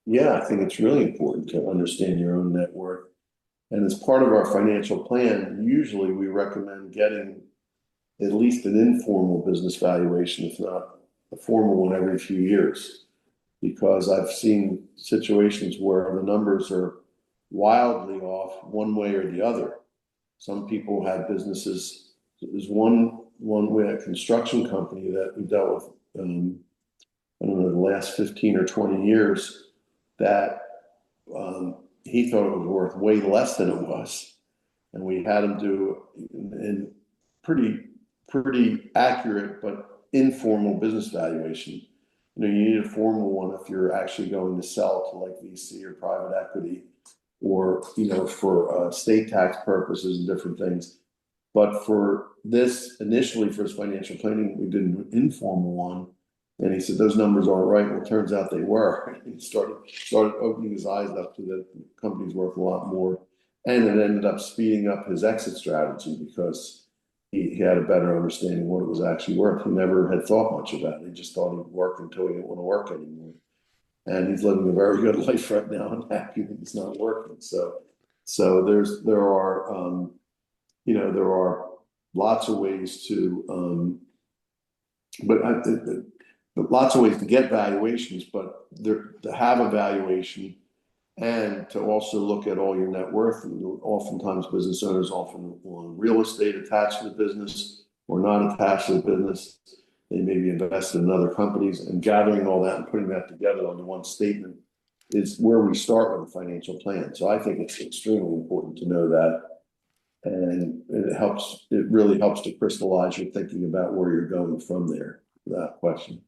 Yeah, I think it's really important to understand your own net worth. And as part of our financial plan, usually we recommend getting at least an informal business valuation, if not a formal one every few years. Because I've seen situations where the numbers are wildly off one way or the other. Some people had businesses. There's one we had a construction company that we dealt with, I don't know, the last 15 or 20 years that he thought it was worth way less than it was. And we had him do in pretty accurate but informal business valuation. You know, you need a formal one if you're actually going to sell to like VC or private equity, or for state tax purposes and different things. But for this, initially for his financial planning, we did an informal one, and he said those numbers aren't right. Well, it turns out they were. He started opening his eyes up to that the company's worth a lot more, and it ended up speeding up his exit strategy because he had a better understanding of what it was actually worth. He never had thought much about it. He just thought he'd work until he didn't want to work anymore. And he's living a very good life right now and happy that it's not working. So there are lots of ways to, but I, but lots of ways to get valuations, but there to have a valuation and to also look at all your net worth. And oftentimes, business owners often want real estate attached to the business or not attached to the business. They may be invested in other companies, and gathering all that and putting that together under one statement is where we start with a financial plan. So I think it's extremely important to know that, and it really helps to crystallize your thinking about where you're going from there. That question.